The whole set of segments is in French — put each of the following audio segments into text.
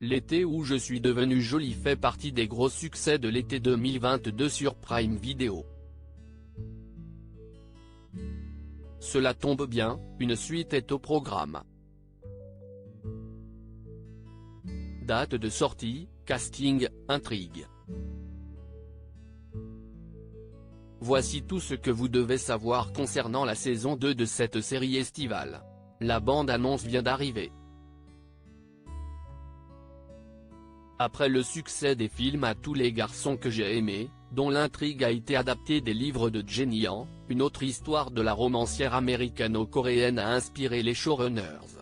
L'été où je suis devenu jolie fait partie des gros succès de l'été 2022 sur Prime Video. Cela tombe bien, une suite est au programme. Date de sortie, casting, intrigue. Voici tout ce que vous devez savoir concernant la saison 2 de cette série estivale. La bande-annonce vient d'arriver. Après le succès des films À tous les garçons que j'ai aimés, dont l'intrigue a été adaptée des livres de Jenny Han, une autre histoire de la romancière américano-coréenne a inspiré les showrunners.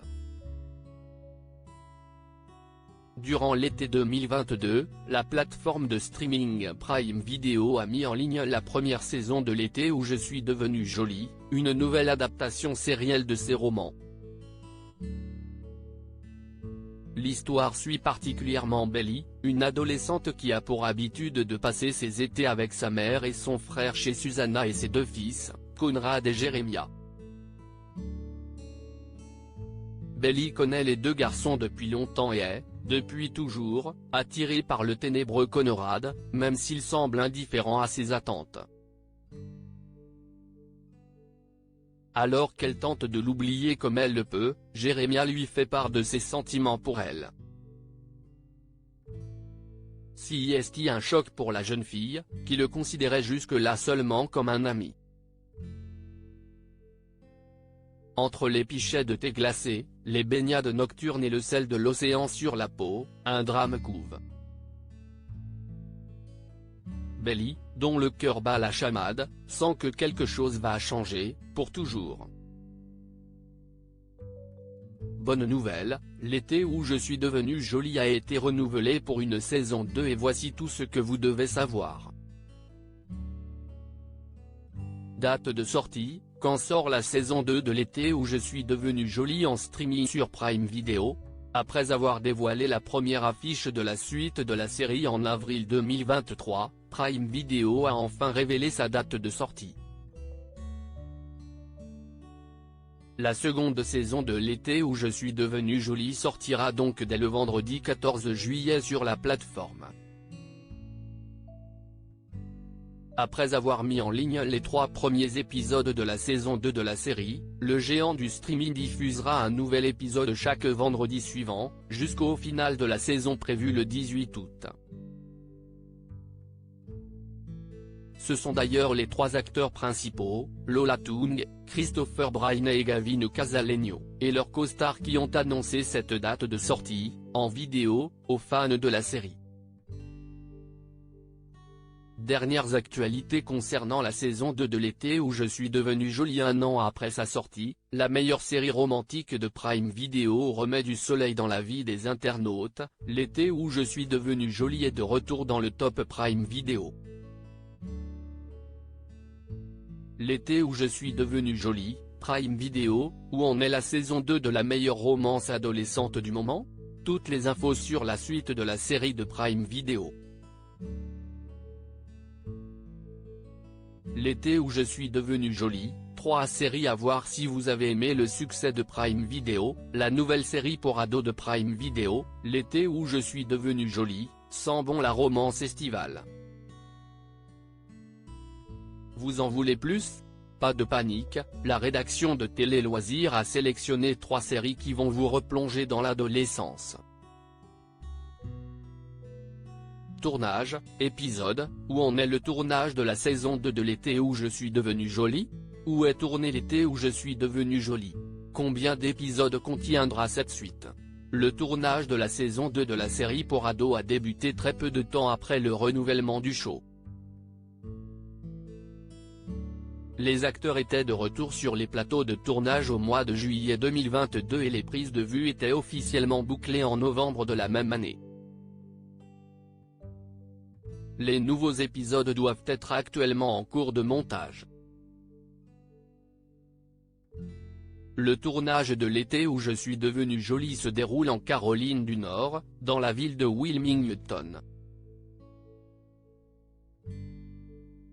Durant l'été 2022, la plateforme de streaming Prime Video a mis en ligne la première saison de L'été où je suis devenu jolie, une nouvelle adaptation sérielle de ses romans. L'histoire suit particulièrement Belly, une adolescente qui a pour habitude de passer ses étés avec sa mère et son frère chez Susanna et ses deux fils, Conrad et Jeremiah. Belly connaît les deux garçons depuis longtemps et est, depuis toujours, attirée par le ténébreux Conrad, même s'il semble indifférent à ses attentes. Alors qu'elle tente de l'oublier comme elle le peut, Jeremiah lui fait part de ses sentiments pour elle. C'est un choc pour la jeune fille, qui le considérait jusque-là seulement comme un ami. Entre les pichets de thé glacé, les baignades nocturnes et le sel de l'océan sur la peau, un drame couve. Belly, dont le cœur bat la chamade, sent que quelque chose va changer, pour toujours. Bonne nouvelle, L'été où je suis devenu jolie a été renouvelé pour une saison 2 et voici tout ce que vous devez savoir. Date de sortie, quand sort la saison 2 de L'été où je suis devenu jolie en streaming sur Prime Video? Après avoir dévoilé la première affiche de la suite de la série en avril 2023, Prime Video a enfin révélé sa date de sortie. La seconde saison de L'été où je suis devenu jolie sortira donc dès le vendredi 14 juillet sur la plateforme. Après avoir mis en ligne les 3 premiers épisodes de la saison 2 de la série, le géant du streaming diffusera un nouvel épisode chaque vendredi suivant, jusqu'au final de la saison prévue le 18 août. Ce sont d'ailleurs les 3 acteurs principaux, Lola Tung, Christopher Bryne et Gavin Casalegno, et leurs co-stars qui ont annoncé cette date de sortie, en vidéo, aux fans de la série. Dernières actualités concernant la saison 2 de L'été où je suis devenu jolie. Un an après sa sortie, la meilleure série romantique de Prime Video remet du soleil dans la vie des internautes. L'été où je suis devenu jolie est de retour dans le top Prime Video. L'été où je suis devenu jolie, Prime Video, où en est la saison 2 de la meilleure romance adolescente du moment? Toutes les infos sur la suite de la série de Prime Video. L'été où je suis devenu jolie, 3 séries à voir si vous avez aimé le succès de Prime Video, la nouvelle série pour ados de Prime Video, L'été où je suis devenu jolie, sent bon la romance estivale. Vous en voulez plus? Pas de panique, la rédaction de Télé Loisirs a sélectionné 3 séries qui vont vous replonger dans l'adolescence. Tournage, épisode, où en est le tournage de la saison 2 de L'été où je suis devenu jolie? Où est tourné L'été où je suis devenu jolie? Combien d'épisodes contiendra cette suite? Le tournage de la saison 2 de la série pour ados a débuté très peu de temps après le renouvellement du show. Les acteurs étaient de retour sur les plateaux de tournage au mois de juillet 2022 et les prises de vue étaient officiellement bouclées en novembre de la même année. Les nouveaux épisodes doivent être actuellement en cours de montage. Le tournage de L'été où je suis devenu jolie se déroule en Caroline du Nord, dans la ville de Wilmington.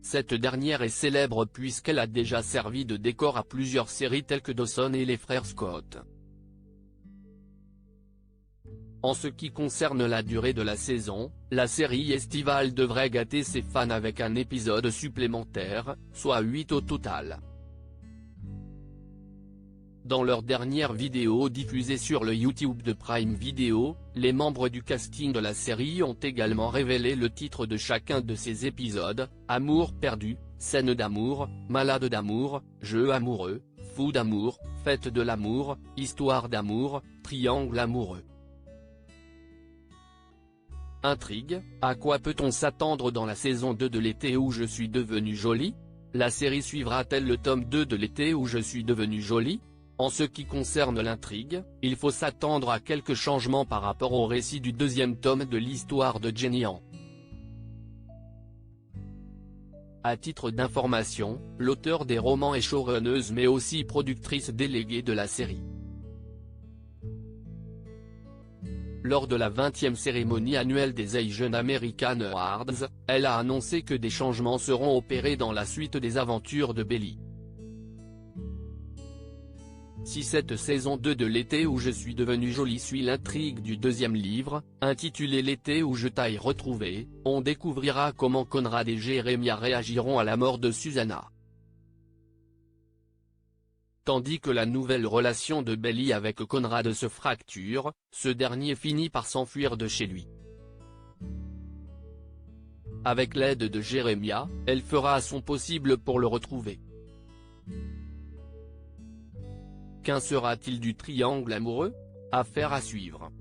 Cette dernière est célèbre puisqu'elle a déjà servi de décor à plusieurs séries telles que Dawson et les frères Scott. En ce qui concerne la durée de la saison, la série estivale devrait gâter ses fans avec un épisode supplémentaire, soit 8 au total. Dans leur dernière vidéo diffusée sur le YouTube de Prime Video, les membres du casting de la série ont également révélé le titre de chacun de ces épisodes: Amour perdu, Scène d'amour, Malade d'amour, Jeu amoureux, Fou d'amour, Fête de l'amour, Histoire d'amour, Triangle amoureux. Intrigue: à quoi peut-on s'attendre dans la saison 2 de L'été où je suis devenu jolie? La série suivra-t-elle le tome 2 de L'été où je suis devenu jolie? En ce qui concerne l'intrigue, il faut s'attendre à quelques changements par rapport au récit du deuxième tome de l'histoire de Jenny Han. À titre d'information, l'auteur des romans est showrunneuse mais aussi productrice déléguée de la série. Lors de la 20e cérémonie annuelle des Asian American Awards, elle a annoncé que des changements seront opérés dans la suite des aventures de Belly. Si cette saison 2 de L'été où je suis devenu jolie suit l'intrigue du deuxième livre, intitulé L'été où je t'aille retrouvé, on découvrira comment Conrad et Jeremiah réagiront à la mort de Susanna. Tandis que la nouvelle relation de Belly avec Conrad se fracture, ce dernier finit par s'enfuir de chez lui. Avec l'aide de Jeremiah, elle fera son possible pour le retrouver. Qu'en sera-t-il du triangle amoureux? Affaire à suivre.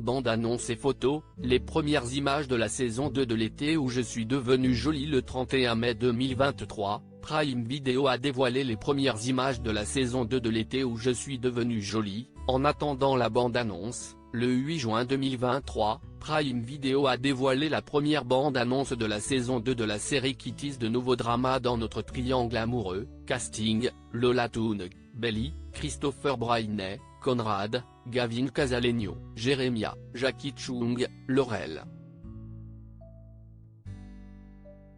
Bande-annonce et photos, les premières images de la saison 2 de L'été où je suis devenu jolie. Le 31 mai 2023, Prime Video a dévoilé les premières images de la saison 2 de L'été où je suis devenu jolie. En attendant la bande-annonce, le 8 juin 2023, Prime Video a dévoilé la première bande-annonce de la saison 2 de la série qui tease de nouveaux dramas dans notre triangle amoureux. Casting: Lola Toon, Belly, Christopher Briney, Conrad, Gavin Casalegno, Jeremiah, Jackie Chung, Laurel.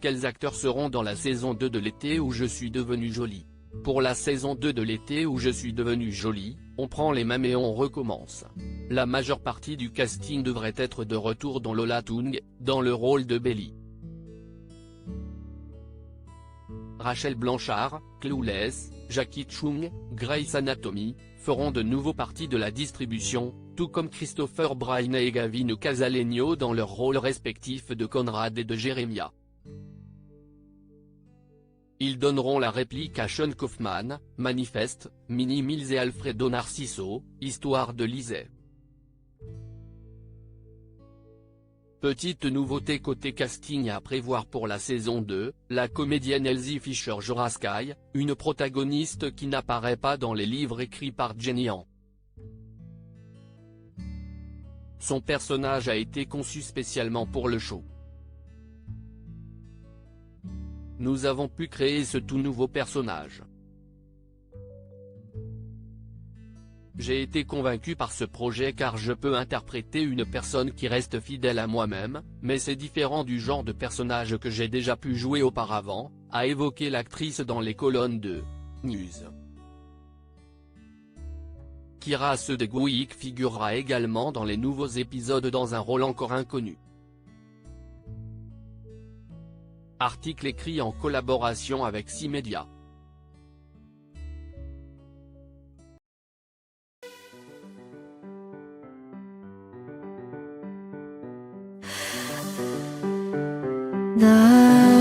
Quels acteurs seront dans la saison 2 de L'été où je suis devenu jolie? Pour la saison 2 de L'été où je suis devenu jolie, on prend les mêmes et on recommence. La majeure partie du casting devrait être de retour dont Lola Toon, dans le rôle de Belly. Rachel Blanchard, Clueless, Jackie Chung, Grey's Anatomy, feront de nouveau partie de la distribution, tout comme Christopher Briney et Gavin Casalegno dans leurs rôles respectifs de Conrad et de Jeremiah. Ils donneront la réplique à Sean Kaufman, Manifeste, Minnie Mills et Alfredo Narciso, Histoire de Lisée. Petite nouveauté côté casting à prévoir pour la saison 2, la comédienne Elsie Fisher jouera Sky, une protagoniste qui n'apparaît pas dans les livres écrits par Jenny Han. Son personnage a été conçu spécialement pour le show. Nous avons pu créer ce tout nouveau personnage. J'ai été convaincu par ce projet car je peux interpréter une personne qui reste fidèle à moi-même, mais c'est différent du genre de personnage que j'ai déjà pu jouer auparavant, a évoqué l'actrice dans les colonnes de News. Kira Sedgwick figurera également dans les nouveaux épisodes dans un rôle encore inconnu. Article écrit en collaboration avec C-Media. 나